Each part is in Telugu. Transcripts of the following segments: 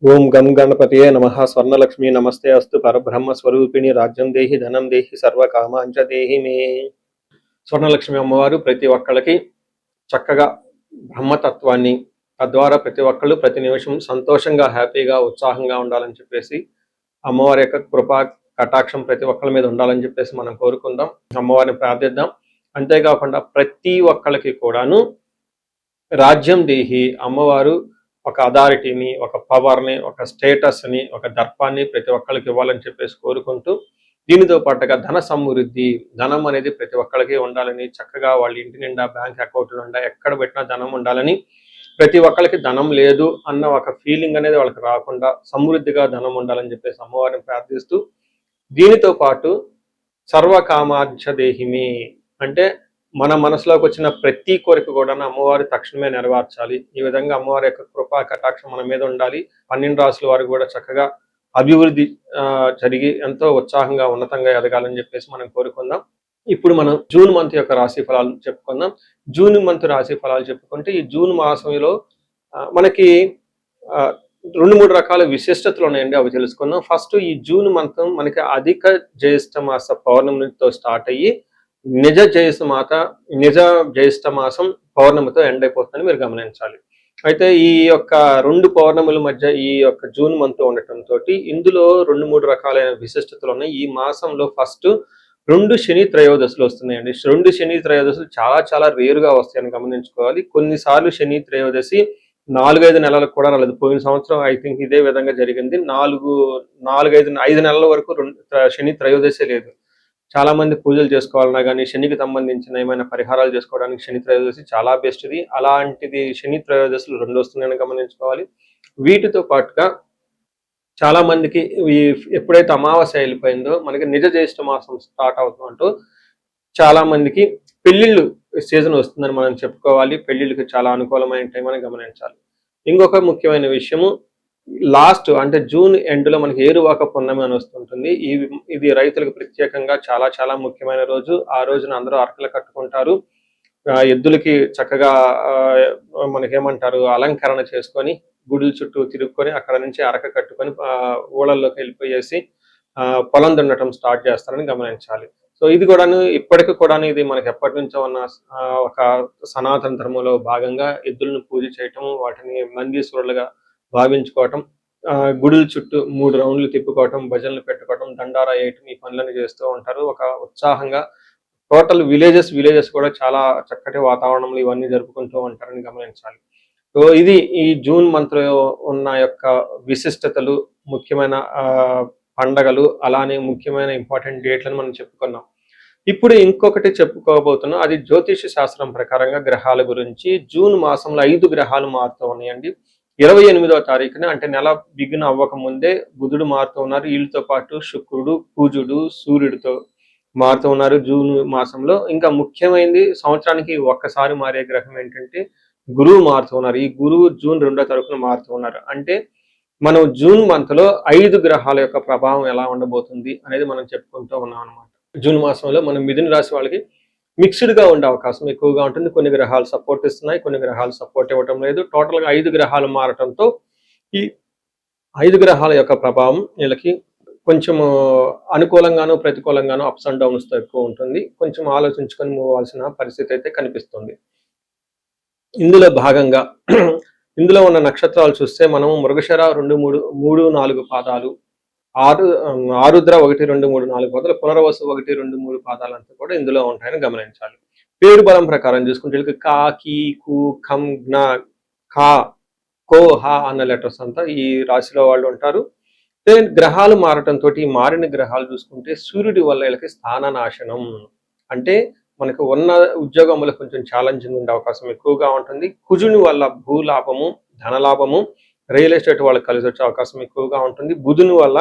ఓం గం గణపతియే నమః. స్వర్ణలక్ష్మి నమస్తే అస్తు. పరబ్రహ్మ స్వరూపిణి రాజ్యం దేహి ధనం దేహి సర్వకామాంచ దేహి మే. స్వర్ణలక్ష్మి అమ్మవారు ప్రతి ఒక్కళ్ళకి చక్కగా బ్రహ్మతత్వాన్ని, తద్వారా ప్రతి ఒక్కళ్ళు ప్రతి నిమిషం సంతోషంగా, హ్యాపీగా, ఉత్సాహంగా ఉండాలని చెప్పేసి అమ్మవారి యొక్క కృపా కటాక్షం ప్రతి ఒక్కళ్ళ మీద ఉండాలని చెప్పేసి మనం కోరుకుందాం, అమ్మవారిని ప్రార్థిద్దాం. అంతేకాకుండా ప్రతి ఒక్కళ్ళకి కూడాను రాజ్యం దేహి అమ్మవారు ఒక అథారిటీని, ఒక పవర్ని, ఒక స్టేటస్ని, ఒక దర్పాన్ని ప్రతి ఒక్కళ్ళకి ఇవ్వాలని చెప్పేసి కోరుకుంటూ, దీనితో పాటుగా ధన సమృద్ధి, ధనం అనేది ప్రతి ఒక్కళ్ళకి ఉండాలని, చక్కగా వాళ్ళ ఇంటి నిండా బ్యాంక్ అకౌంట్ నిండా ఎక్కడ పెట్టినా ధనం ఉండాలని, ప్రతి ఒక్కళ్ళకి ధనం లేదు అన్న ఒక ఫీలింగ్ అనేది వాళ్ళకి రాకుండా సమృద్ధిగా ధనం ఉండాలని చెప్పేసి అమ్మవారిని ప్రార్థిస్తూ, దీనితో పాటు సర్వకామాంచ దేహిమి అంటే మన మనసులోకి వచ్చిన ప్రతి కోరిక కూడా అమ్మవారి తక్షణమే నెరవేర్చాలి. ఈ విధంగా అమ్మవారి యొక్క కృపా కటాక్షం మన మీద ఉండాలి. 12 రాసుల వారు కూడా చక్కగా అభివృద్ధి జరిగి ఎంతో ఉత్సాహంగా ఉన్నతంగా ఎదగాలని చెప్పేసి మనం కోరుకుందాం. ఇప్పుడు మనం జూన్ మంత్ యొక్క రాశి ఫలాలు చెప్పుకుందాం. జూన్ మంత్ రాశి ఫలాలు చెప్పుకుంటే ఈ జూన్ మాసంలో మనకి 2-3 రకాల విశిష్టతలు ఉన్నాయండి, అవి తెలుసుకుందాం. ఫస్ట్ ఈ జూన్ మంత్ మనకి అధిక జ్యేష్ఠ మాస పౌర్ణమితో స్టార్ట్ అయ్యి నిజ జ్యేష్ఠ మాసం పౌర్ణమితో ఎండ్ అయిపోతుందని మీరు గమనించాలి. అయితే ఈ యొక్క 2 పౌర్ణముల మధ్య ఈ యొక్క జూన్ మంత్ ఉండటంతో ఇందులో 2-3 రకాలైన విశిష్టతలు ఉన్నాయి. ఈ మాసంలో ఫస్ట్ 2 శని త్రయోదశులు వస్తున్నాయండి. 2 శని త్రయోదశులు చాలా చాలా రేరుగా వస్తాయని గమనించుకోవాలి. కొన్నిసార్లు శని త్రయోదశి 4-5 నెలలకు కూడా రాలేదు. పోయిన సంవత్సరం ఐ థింక్ ఇదే విధంగా జరిగింది. 5 నెలల వరకు శని త్రయోదశి లేదు. చాలా మంది పూజలు చేసుకోవాలన్నా కానీ, శనికి సంబంధించిన ఏమైనా పరిహారాలు చేసుకోవడానికి శని త్రయోదశి చాలా బెస్ట్ది. అలాంటిది శని త్రయోదశులు 2 వస్తున్నాయని గమనించుకోవాలి. వీటితో పాటుగా చాలా మందికి ఎప్పుడైతే అమావాస్య వెళ్ళిపోయిందో మనకి నిజ జ్యేష్ఠ మాసం స్టార్ట్ అవుతుందంటూ చాలా మందికి పెళ్లిళ్ళు సీజన్ వస్తుందని మనం చెప్పుకోవాలి. పెళ్లిళ్ళకి చాలా అనుకూలమైన టైం అని గమనించాలి. ఇంకొక ముఖ్యమైన విషయము, లాస్ట్ అంటే జూన్ ఎండ్లో మనకి ఏరువాక పున్నమి అని వస్తుంటుంది. ఇది రైతులకు ప్రత్యేకంగా చాలా చాలా ముఖ్యమైన రోజు. ఆ రోజున అందరూ అరకలు కట్టుకుంటారు. ఎద్దులకి చక్కగా మనకేమంటారు అలంకరణ చేసుకొని గుడుల చుట్టూ తిరుగుకొని అక్కడ నుంచి అరక కట్టుకొని ఊళ్ళల్లోకి వెళ్ళిపోయేసి పొలం దున్నటం స్టార్ట్ చేస్తారని గమనించాలి. సో ఇది కూడాను ఇప్పటికి కూడాను ఇది మనకి ఎప్పటి నుంచో ఉన్న ఒక సనాతన ధర్మంలో భాగంగా ఎద్దులను పూజ చేయటం, వాటిని నందీశ్వరులుగా భావించుకోవటం, గుడుల చుట్టూ 3 రౌండ్లు తిప్పుకోవటం, భజనలు పెట్టుకోవటం, దండారా వేయటం, ఈ పనులను చేస్తూ ఉంటారు. ఒక ఉత్సాహంగా టోటల్ విలేజెస్ కూడా చాలా చక్కటి వాతావరణంలో ఇవన్నీ జరుపుకుంటూ ఉంటారని గమనించాలి. సో ఇది ఈ జూన్ మంత్ లో ఉన్న యొక్క విశిష్టతలు, ముఖ్యమైన పండగలు, అలానే ముఖ్యమైన ఇంపార్టెంట్ డేట్లను మనం చెప్పుకున్నాం. ఇప్పుడు ఇంకొకటి చెప్పుకోబోతున్నాం. అది జ్యోతిష శాస్త్రం ప్రకారంగా గ్రహాల గురించి. జూన్ మాసంలో 5 గ్రహాలు మారుతూ ఉన్నాయండి. 28వ తారీఖున అంటే నెల బిగిన్ అవ్వక ముందే బుధుడు మారుతూ ఉన్నారు. వీళ్ళతో పాటు శుక్రుడు, కుజుడు, సూర్యుడితో మారుతూ ఉన్నారు జూన్ మాసంలో. ఇంకా ముఖ్యమైనది సంవత్సరానికి ఒక్కసారి మారే గ్రహం ఏంటంటే గురువు మారుతూ ఉన్నారు. ఈ గురువు జూన్ 2వ తారీఖున మారుతూ ఉన్నారు. అంటే మనం జూన్ మంత్ లో 5 గ్రహాల యొక్క ప్రభావం ఎలా ఉండబోతుంది అనేది మనం చెప్పుకుంటూ ఉన్నాం అనమాట. జూన్ మాసంలో మనం మిథున రాశి వాళ్ళకి మిక్స్డ్గా ఉండే అవకాశం ఎక్కువగా ఉంటుంది. కొన్ని గ్రహాలు సపోర్ట్ ఇస్తున్నాయి, కొన్ని గ్రహాలు సపోర్ట్ ఇవ్వటం లేదు. టోటల్గా 5 గ్రహాలు మారటంతో ఈ 5 గ్రహాల యొక్క ప్రభావం వీళ్ళకి కొంచెము అనుకూలంగాను ప్రతికూలంగాను అప్స్ అండ్ డౌన్స్తో ఎక్కువ ఉంటుంది. కొంచెం ఆలోచించుకొని మూవ్ అవ్వాల్సిన పరిస్థితి అయితే కనిపిస్తుంది. ఇందులో భాగంగా ఇందులో ఉన్న నక్షత్రాలు చూస్తే మనం మృగశిర 2, 3, 4 పాదాలు, ఆరుద్ర 1, 2, 3, 4 పాదాలు, పునర్వసు 1, 2, 3 పాదాలు అంతా కూడా ఇందులో ఉంటాయని గమనించాలి. పేరు బలం ప్రకారం చూసుకుంటే కా, కీ, కు, ఖం, జ్ఞ, ఖా, కో, హా అన్న లెటర్స్ అంతా ఈ రాశిలో వాళ్ళు ఉంటారు. గ్రహాలు మారటంతో ఈ మారిన గ్రహాలు చూసుకుంటే సూర్యుడి వల్ల వీళ్ళకి స్థాన నాశనం, అంటే మనకు ఉన్న ఉద్యోగంలో కొంచెం ఛాలెంజింగ్ ఉండే అవకాశం ఎక్కువగా ఉంటుంది. కుజుని వల్ల భూలాభము, ధనలాభము, రియల్ ఎస్టేట్ వాళ్ళకి కలిసి వచ్చే అవకాశం ఎక్కువగా ఉంటుంది. బుధుని వల్ల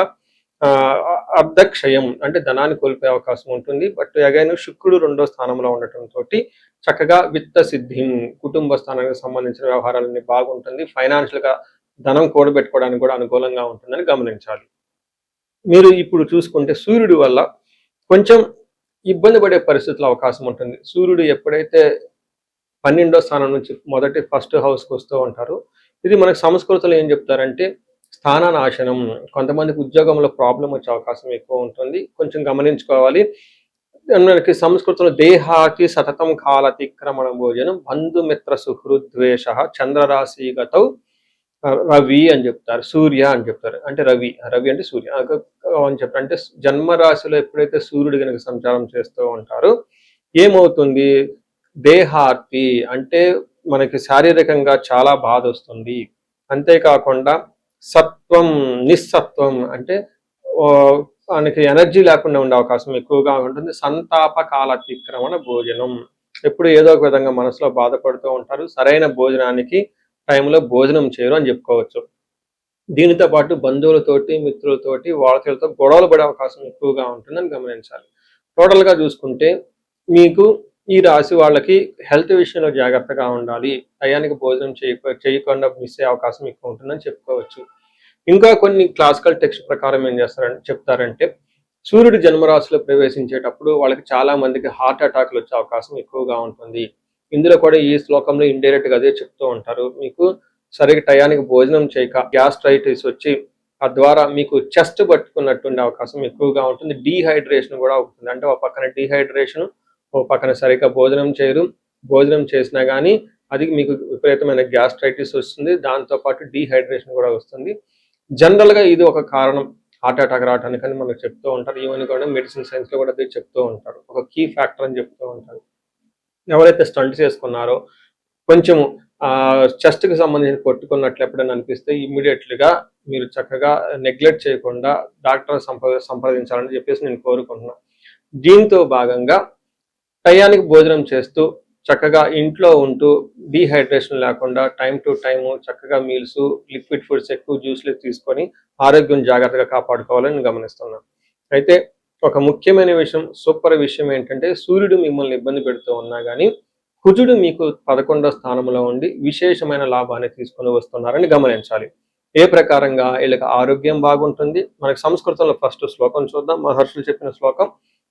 అర్ధక్షయం అంటే ధనాన్ని కోల్పోయే అవకాశం ఉంటుంది. బట్ అగైన్ శుక్రుడు 2వ స్థానంలో ఉండటంతో చక్కగా విత్త సిద్ధి, కుటుంబ స్థానానికి సంబంధించిన వ్యవహారాలన్నీ బాగుంటుంది. ఫైనాన్షియల్గా ధనం కూడబెట్టుకోవడానికి కూడా అనుకూలంగా ఉంటుందని గమనించాలి. మీరు ఇప్పుడు చూసుకుంటే సూర్యుడి వల్ల కొంచెం ఇబ్బంది పడే పరిస్థితుల అవకాశం ఉంటుంది. సూర్యుడు ఎప్పుడైతే 12వ స్థానం నుంచి ఫస్ట్ హౌస్కి వస్తూ ఉంటారో, ఇది మనకు సంస్కృతిలో ఏం చెప్తారంటే స్థాననాశనం, కొంతమందికి ఉద్యోగంలో ప్రాబ్లం వచ్చే అవకాశం ఎక్కువ ఉంటుంది, కొంచెం గమనించుకోవాలి. మనకి సంస్కృతంలో దేహాకి సతతం కాలతిక్రమణ భోజనం బంధుమిత్ర సుహృద్వేష చంద్రరాశిగతౌ రవి అని చెప్తారు, సూర్య అని చెప్తారు. అంటే రవి, రవి అంటే సూర్య అని చెప్తారు. అంటే జన్మరాశిలో ఎప్పుడైతే సూర్యుడు కనుక సంచారం చేస్తూ ఉంటారో ఏమవుతుంది, దేహార్తి అంటే మనకి శారీరకంగా చాలా బాధ వస్తుంది. అంతేకాకుండా సత్వం, నిస్సత్వం అంటే మనకి ఎనర్జీ లేకుండా ఉండే అవకాశం ఎక్కువగా ఉంటుంది. సంతాప కాలతిక్రమణ భోజనం, ఎప్పుడు ఏదో ఒక విధంగా మనసులో బాధపడుతూ ఉంటారు, సరైన భోజనానికి టైంలో భోజనం చేయరు అని చెప్పుకోవచ్చు. దీనితో పాటు బంధువులతోటి, మిత్రులతోటి, వాళ్ళతో గొడవలు పడే అవకాశం ఎక్కువగా ఉంటుందని గమనించాలి. టోటల్గా చూసుకుంటే మీకు ఈ రాశి వాళ్ళకి హెల్త్ విషయంలో జాగ్రత్తగా ఉండాలి, టయానికి భోజనం చేయకుండా మిస్ అయ్యే అవకాశం ఎక్కువ ఉంటుందని చెప్పుకోవచ్చు. ఇంకా కొన్ని క్లాసికల్ టెక్స్ట్ ప్రకారం ఏం చెప్తారంటే సూర్యుడు జన్మరాశిలో ప్రవేశించేటప్పుడు వాళ్ళకి చాలా మందికి హార్ట్ అటాక్లు వచ్చే అవకాశం ఎక్కువగా ఉంటుంది. ఇందులో కూడా ఈ శ్లోకంలో ఇండైరెక్ట్ గా అదే చెప్తూ ఉంటారు. మీకు సరిగ్గా టయానికి భోజనం చేయక గ్యాస్ట్రైటిస్ వచ్చి తద్వారా మీకు చెస్ట్ పట్టుకున్నట్టుండే అవకాశం ఎక్కువగా ఉంటుంది. డీహైడ్రేషన్ కూడా అవుతుంది. అంటే ఒక పక్కన డీహైడ్రేషన్, ఒక పక్కన సరిగ్గా భోజనం చేయరు, భోజనం చేసినా కానీ అది మీకు విపరీతమైన గ్యాస్ట్రైటిస్ వస్తుంది, దాంతోపాటు డీహైడ్రేషన్ కూడా వస్తుంది. జనరల్గా ఇది ఒక కారణం హార్ట్ అటాక్ రావడానికి అని మనకు చెప్తూ ఉంటారు. ఈవెన్ కూడా మెడిసిన్ సైన్స్ లో కూడా అది చెప్తూ ఉంటారు, ఒక కీ ఫ్యాక్టర్ అని చెప్తూ ఉంటారు. ఎవరైతే స్టంట్స్ చేసుకున్నారో కొంచెము చెస్ట్ కి సంబంధించి కొట్టుకున్నట్లు ఎప్పుడైనా అనిపిస్తే ఇమ్మీడియట్లీగా మీరు చక్కగా నెగ్లెక్ట్ చేయకుండా డాక్టర్ సంప్రదించాలని చెప్పేసి నేను కోరుకుంటున్నాను. దీంతో భాగంగా టయానికి భోజనం చేస్తూ చక్కగా ఇంట్లో ఉంటూ డీహైడ్రేషన్ లేకుండా టైం టు టైం చక్కగా మీల్స్, లిక్విడ్ ఫుడ్స్, ఎక్కువ జ్యూస్లు తీసుకొని ఆరోగ్యం జాగ్రత్తగా కాపాడుకోవాలని గమనిస్తున్నాను. అయితే ఒక ముఖ్యమైన విషయం, సూపర్ విషయం ఏంటంటే సూర్యుడు మిమ్మల్ని ఇబ్బంది పెడుతూ ఉన్నా కానీ కుజుడు మీకు 11వ స్థానంలో ఉండి విశేషమైన లాభాన్ని తీసుకొని వస్తున్నారని గమనించాలి. ఏ ప్రకారంగా వీళ్ళకి ఆరోగ్యం బాగుంటుంది. మనకి సంస్కృతంలో ఫస్ట్ శ్లోకం చూద్దాం, మహర్షులు చెప్పిన శ్లోకం.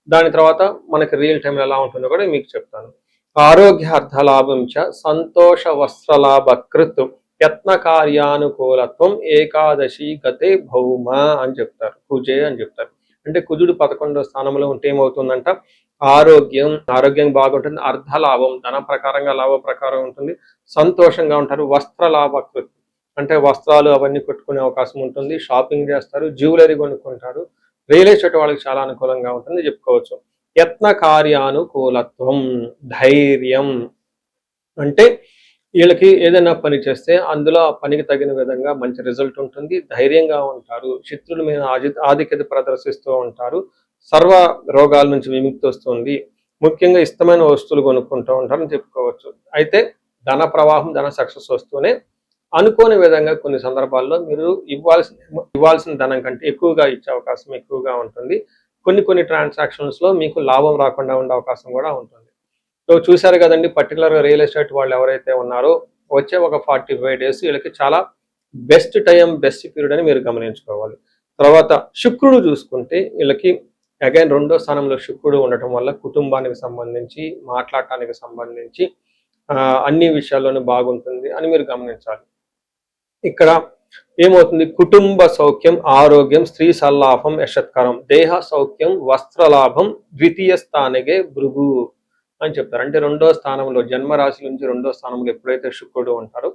దాని తర్వాత మనకి రియల్ టైంలో ఎలా ఉంటుందో కూడా మీకు చెప్తాను. ఆరోగ్యార్థలాభం చ సంతోష వస్త్రలాభకృత్ యత్న కార్యానుకూలత్వం ఏకాదశి గతే భౌమ అని చెప్తారు, కుజే అని చెప్తారు. అంటే కుజుడు 11వ స్థానంలో ఉంటే ఏమవుతుందంట, ఆరోగ్యం బాగుంటుంది, అర్ధలాభం ధన ప్రకారంగా లాభ ప్రకారం ఉంటుంది, సంతోషంగా ఉంటారు, వస్త్రలాభకృత్ అంటే వస్త్రాలు అవన్నీ కొట్టుకునే అవకాశం ఉంటుంది, షాపింగ్ చేస్తారు, జ్యువెలరీ కొనుక్కుంటారు, రియల్ ఎస్టేట్ వాళ్ళకి చాలా అనుకూలంగా ఉంటుంది చెప్పుకోవచ్చు. యత్న కార్యానుకూలత్వం, ధైర్యం అంటే వీళ్ళకి ఏదైనా పని చేస్తే అందులో ఆ పనికి తగిన విధంగా మంచి రిజల్ట్ ఉంటుంది, ధైర్యంగా ఉంటారు, శత్రువుల మీద ఆధిక్యత ప్రదర్శిస్తూ ఉంటారు, సర్వ రోగాల నుంచి విముక్తి వస్తుంది, ముఖ్యంగా ఇష్టమైన వస్తువులు కొనుక్కుంటూ ఉంటారని చెప్పుకోవచ్చు. అయితే ధన ప్రవాహం, ధన సక్సెస్ వస్తూనే అనుకోని విధంగా కొన్ని సందర్భాల్లో మీరు ఇవ్వాల్సిన ధనం కంటే ఎక్కువగా ఇచ్చే అవకాశం ఎక్కువగా ఉంటుంది. కొన్ని ట్రాన్సాక్షన్స్ లో మీకు లాభం రాకుండా ఉండే అవకాశం కూడా ఉంటుంది. సో చూశారు కదండి, పర్టికులర్గా రియల్ ఎస్టేట్ వాళ్ళు ఎవరైతే ఉన్నారో వచ్చే ఒక 45 డేస్ వీళ్ళకి చాలా బెస్ట్ టైం, బెస్ట్ పీరియడ్ అని మీరు గమనించుకోవాలి. తర్వాత శుక్రుడు చూసుకుంటే వీళ్ళకి అగైన్ 2వ స్థానంలో శుక్రుడు ఉండటం వల్ల కుటుంబానికి సంబంధించి, మాట్లాడటానికి సంబంధించి అన్ని విషయాల్లోనూ బాగుంటుంది అని మీరు గమనించాలి. ఇక్కడ ఏమవుతుంది, కుటుంబ సౌఖ్యం, ఆరోగ్యం, స్త్రీ సల్లాభం, యశత్కరం, దేహ సౌఖ్యం, వస్త్రలాభం, ద్వితీయ స్థానగే భృగు అని చెప్తారు. అంటే 2వ స్థానంలో, జన్మరాశి నుంచి 2వ స్థానంలో ఎప్పుడైతే శుక్రుడు ఉంటారో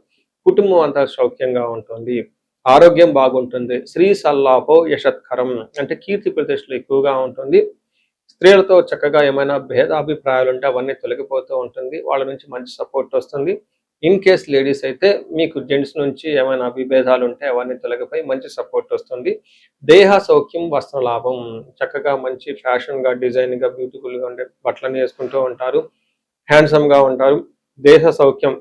కుటుంబం అంతా సౌఖ్యంగా ఉంటుంది, ఆరోగ్యం బాగుంటుంది, స్త్రీ సల్లాభో యశత్కరం అంటే కీర్తి ప్రతిష్టలు ఎక్కువగా ఉంటుంది, స్త్రీలతో చక్కగా ఏమైనా భేదాభిప్రాయాలు ఉంటే అవన్నీ తొలగిపోతూ ఉంటుంది, వాళ్ళ నుంచి మంచి సపోర్ట్ వస్తుంది. ఇన్ కేస్ లేడీస్ అయితే మీకు జెంట్స్ నుంచి ఏమైనా విభేదాలు ఉంటే అవన్నీ తొలగిపోయి మంచి సపోర్ట్ వస్తుంది. దేహ సౌఖ్యం, వస్త్రలాభం చక్కగా మంచి ఫ్యాషన్గా, డిజైన్గా, బ్యూటిఫుల్గా ఉండే బట్టలన్నీ వేసుకుంటూ ఉంటారు, హ్యాండ్సమ్గా ఉంటారు, దేహ సౌఖ్యం,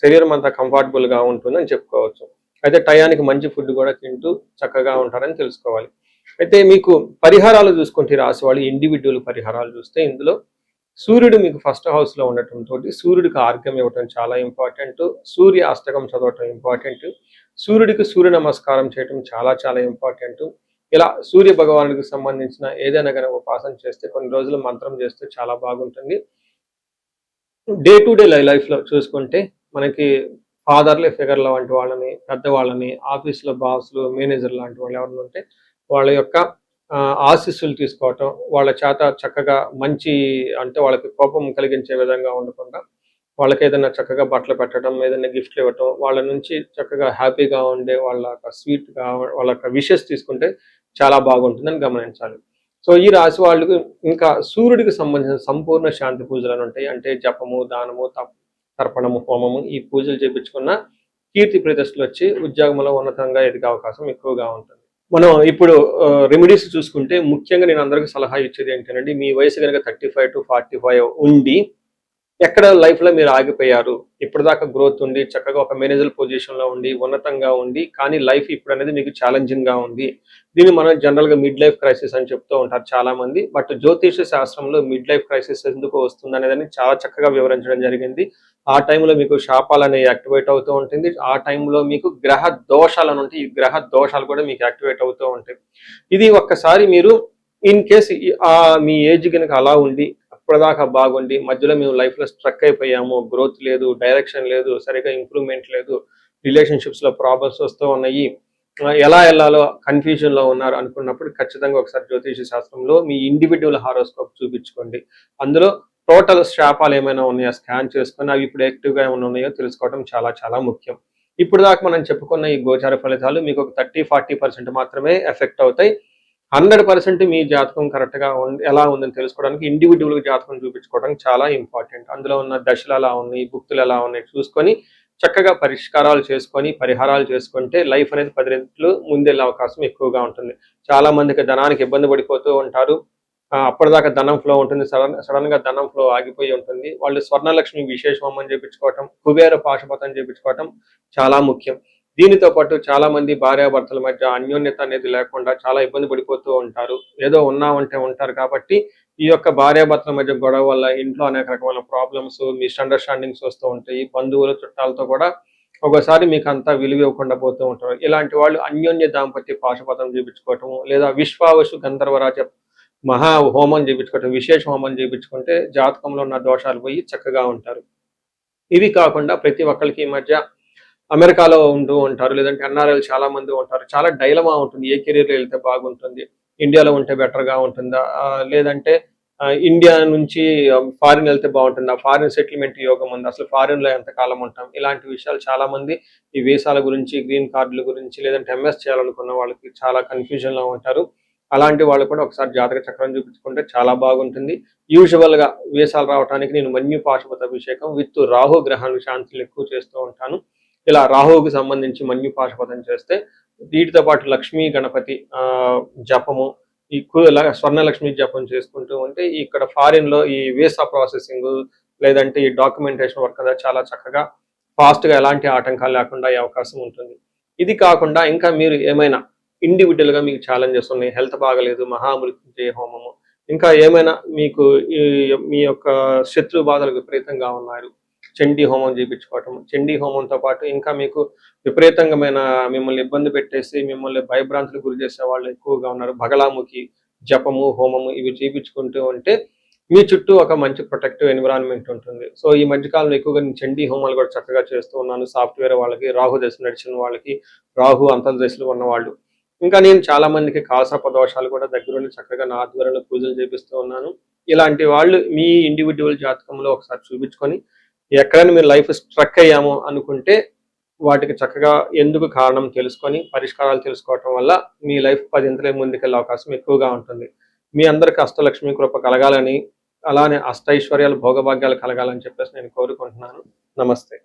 శరీరం అంతా కంఫర్టబుల్గా ఉంటుందని చెప్పుకోవచ్చు. అయితే టయానికి మంచి ఫుడ్ కూడా తింటూ చక్కగా ఉంటారని తెలుసుకోవాలి. అయితే మీకు పరిహారాలు చూసుకుంటే రాసి వాళ్ళు ఇండివిజువల్ పరిహారాలు చూస్తే ఇందులో సూర్యుడు మీకు ఫస్ట్ హౌస్ లో ఉండటంతో సూర్యుడికి ఆర్ఘ్యం ఇవ్వటం చాలా ఇంపార్టెంట్, సూర్య అష్టకం చదవటం ఇంపార్టెంట్, సూర్యుడికి సూర్య నమస్కారం చేయటం చాలా చాలా ఇంపార్టెంట్. ఇలా సూర్య భగవానుడికి సంబంధించిన ఏదైనా కనుక ఉపాసన చేస్తే కొన్ని రోజులు మంత్రం చేస్తే చాలా బాగుంటుంది. డే టు డే లైఫ్ లో చూసుకుంటే మనకి ఫాదర్లీ ఫిగర్ల వంటి వాళ్ళని, పెద్దవాళ్ళని, ఆఫీస్‌లో బాస్‌లు, మేనేజర్ లాంటి వాళ్ళు ఎవరైనా ఉంటే వాళ్ళ యొక్క ఆశీస్సులు తీసుకోవటం, వాళ్ళ చేత చక్కగా మంచి అంటే వాళ్ళకి కోపం కలిగించే విధంగా ఉండకుండా వాళ్ళకేదైనా చక్కగా బట్టలు పెట్టడం, ఏదైనా గిఫ్ట్‌లు ఇవ్వటం, వాళ్ళ నుంచి చక్కగా హ్యాపీగా ఉండే వాళ్ళ యొక్క స్వీట్‌గా వాళ్ళ యొక్క విషెస్ తీసుకుంటే చాలా బాగుంటుందని గమనించాలి. సో, ఈ రాశి వాళ్ళకి ఇంకా సూర్యుడికి సంబంధించిన సంపూర్ణ శాంతి పూజలని ఉంటాయి. అంటే జపము, దానము, తర్పణము, హోమము ఈ పూజలు చేపించుకున్న కీర్తి ప్రతిష్టలొచ్చి ఉద్యోగంలో ఉన్నతంగా ఎదిగే అవకాశం ఎక్కువగా ఉంటుంది. మనం ఇప్పుడు రెమెడీస్ చూసుకుంటే ముఖ్యంగా నేను అందరికి సలహా ఇచ్చేది ఏంటంటే మీ వయసు గనక 35-45 ఉండి ఎక్కడ లైఫ్‌లో మీరు ఆగిపోయారు. ఇప్పటిదాకా గ్రోత్ ఉండి, చక్కగా ఒక మేనేజర్ పొజిషన్‌లో ఉండి, ఉన్నతంగా ఉండి, కానీ లైఫ్ ఇప్పుడనేది మీకు ఛాలెంజింగ్‌గా ఉంది. దీన్ని మనం జనరల్‌గా మిడ్ లైఫ్ క్రైసిస్ అని చెప్తూ ఉంటారు చాలామంది. బట్ జ్యోతిష శాస్త్రంలో మిడ్ లైఫ్ క్రైసిస్ ఎందుకు వస్తుందనేదాన్ని చాలా చక్కగా వివరించడం జరిగింది. ఆ టైంలో మీకు శాపాలనేవి యాక్టివేట్ అవుతూ ఉంటుంది. ఆ టైంలో మీకు గ్రహ దోషాలని ఉంటాయి. ఈ గ్రహ దోషాలు కూడా మీకు యాక్టివేట్ అవుతూ ఉంటాయి. ఇది ఒక్కసారి మీరు ఇన్ కేస్ మీ ఏజ్ గనుక అలా ఉండి ఇప్పటిదాకా బాగుండి మధ్యలో మేము లైఫ్‌లో స్ట్రక్ అయిపోయాము. గ్రోత్ లేదు, డైరెక్షన్ లేదు, సరిగ్గా ఇంప్రూవ్‌మెంట్ లేదు, రిలేషన్‌షిప్స్‌లో ప్రాబ్లమ్స్ వస్తూ ఉన్నాయి. ఎలా ఎళ్ళాలో కన్‌ఫ్యూజన్‌లో ఉన్నారు అనుకున్నప్పుడు ఖచ్చితంగా ఒకసారి జ్యోతిష శాస్త్రంలో మీ ఇండివిడ్యువల్ హారోస్కోప్ చూపించుకోండి. అందులో టోటల్ శాపాలు ఏమైనా ఉన్నాయా స్కాన్ చేసుకొని అవి ఇప్పుడు యాక్టివ్‌గా ఏమైనా ఉన్నాయో తెలుసుకోవడం చాలా చాలా ముఖ్యం. ఇప్పటిదాకా మనం చెప్పుకున్న ఈ గోచార ఫలితాలు మీకు ఒక 30-40% మాత్రమే ఎఫెక్ట్ అవుతాయి. 100% మీ జాతకం కరెక్ట్‌గా ఎలా ఉందని తెలుసుకోవడానికి ఇండివిడ్యువల్‌గా జాతకం చూపించుకోవడానికి చాలా ఇంపార్టెంట్. అందులో ఉన్న దశలు ఎలా ఉన్నాయి, భుక్తులు ఎలా ఉన్నాయి చూసుకొని చక్కగా పరిష్కారాలు చేసుకొని, పరిహారాలు చేసుకుంటే లైఫ్ అనేది 10 రెట్లు ముందెళ్ళే అవకాశం ఎక్కువగా ఉంటుంది. చాలా మందికి ధనానికి ఇబ్బంది పడిపోతూ ఉంటారు. అప్పటిదాకా ధనం ఫ్లో ఉంటుంది. సడెన్‌గా ధనం ఫ్లో ఆగిపోయి ఉంటుంది. వాళ్ళు స్వర్ణలక్ష్మి విశేష హోమం చేపించుకోవటం, కుబేర పాశుపతం చేపించుకోవటం చాలా ముఖ్యం. దీనితో పాటు చాలా మంది భార్యాభర్తల మధ్య అన్యోన్యత అనేది లేకుండా చాలా ఇబ్బంది పడిపోతూ ఉంటారు. ఏదో ఉన్నామంటే ఉంటారు కాబట్టి ఈ యొక్క భార్యాభర్తల మధ్య గొడవ వల్ల ఇంట్లో అనేక రకమైన ప్రాబ్లమ్స్, మిస్‌అండర్‌స్టాండింగ్స్ వస్తూ ఉంటాయి. బంధువులు, చుట్టాలతో కూడా ఒక్కోసారి మీకు అంతా విలువ ఇవ్వకుండా పోతూ ఉంటారు. ఇలాంటి వాళ్ళు అన్యోన్య దాంపత్య పాశుపతం చేపించుకోవటము లేదా విశ్వావసు గంధర్వరాజ మహా హోమం చేపించుకోవటం, విశేష హోమం చేపించుకుంటే జాతకంలో ఉన్న దోషాలు పోయి చక్కగా ఉంటారు. ఇవి కాకుండా ప్రతి ఒక్కళ్ళకి ఈ మధ్య అమెరికాలో ఉంటూ ఉంటారు. లేదంటే ఎన్ఆర్ఐలు చాలా మంది ఉంటారు. చాలా డైలమా ఉంటుంది. ఏ కెరియర్‌లో ఎళ్తే బాగుంటుంది? ఇండియాలో ఉంటే బెటర్‌గా ఉంటుందా? లేదంటే ఇండియా నుంచి ఫారిన్ ఎళ్తే బాగుంటుందా? ఫారిన్ సెటిల్‌మెంట్ యోగం ఉందా? అసలు ఫారిన్‌లో ఎంతకాలం ఉంటాం? ఇలాంటి విషయాలు చాలామంది ఈ వీసాల గురించి, గ్రీన్ కార్డుల గురించి లేదంటే ఎంఎస్ చేయాలనుకున్న వాళ్ళకి చాలా కన్‌ఫ్యూజన్‌లో ఉంటారు. అలాంటి వాళ్ళు కూడా ఒకసారి జాతక చక్రం చూపించుకుంటే చాలా బాగుంటుంది. యూజువల్‌గా వీసాలు రావటానికి నేను మన్యు పాశుపత అభిషేకం విత్ రాహు గ్రహానికి శాంతులు ఎక్కువ చేస్తూ ఉంటాను. ఇలా రాహువుకి సంబంధించి మన్యు పాశుపతం చేస్తే వీటితో పాటు లక్ష్మీ గణపతి జపము ఈ స్వర్ణలక్ష్మి జపం చేసుకుంటూ ఉంటే ఇక్కడ ఫారిన్‌లో ఈ వీసా ప్రాసెసింగ్ లేదంటే ఈ డాక్యుమెంటేషన్ వర్క్ అనేది చాలా చక్కగా ఫాస్ట్‌గా ఎలాంటి ఆటంకాలు లేకుండా అయ్యే అవకాశం ఉంటుంది. ఇది కాకుండా ఇంకా మీరు ఏమైనా ఇండివిడ్యువల్‌గా మీకు ఛాలెంజెస్ ఉన్నాయి. హెల్త్ బాగాలేదు, మహామృత్యుంజయ హోమము, ఇంకా ఏమైనా మీకు ఈ మీ యొక్క శత్రు బాధలు విపరీతంగా ఉన్నారు. చండీ హోమం చేపించుకోవటం. చండీ హోమంతో పాటు ఇంకా మీకు విపరీతంగమైన మిమ్మల్ని ఇబ్బంది పెట్టేసి, మిమ్మల్ని భయభ్రాంతులకు గురి చేసే వాళ్ళు ఎక్కువగా ఉన్నారు. బగలాముఖి జపము, హోమము ఇవి చేపించుకుంటూ ఉంటే మీ చుట్టూ ఒక మంచి ప్రొటెక్టివ్ ఎన్విరాన్మెంట్ ఉంటుంది. సో, ఈ మధ్య కాలంలో ఎక్కువగా నేను చండీ హోమాలు కూడా చక్కగా చేస్తూ ఉన్నాను. సాఫ్ట్‌వేర్ వాళ్ళకి, రాహు దశ నడిచిన వాళ్ళకి, రాహు అంతర్దశలో ఉన్నవాళ్ళు. ఇంకా నేను చాలా మందికి కాలసర్ప దోషాలు కూడా దగ్గరుండి చక్కగా నా ఆధ్వర్యంలో పూజలు చేపిస్తూ ఉన్నాను. ఇలాంటి వాళ్ళు మీ ఇండివిడ్యువల్ జాతకంలో ఒకసారి చూపించుకొని ఎక్కడైనా మీరు లైఫ్ స్ట్రక్ అయ్యాము అనుకుంటే వాటికి చక్కగా ఎందుకు కారణం తెలుసుకొని పరిష్కారాలు తెలుసుకోవటం వల్ల మీ లైఫ్ 10 ముందుకెళ్ళే అవకాశం ఎక్కువగా ఉంటుంది. మీ అందరికి అష్టలక్ష్మి కృప కలగాలని అలానే అష్టైశ్వర్యాలు భోగభాగ్యాలు కలగాలని చెప్పేసి నేను కోరుకుంటున్నాను. నమస్తే.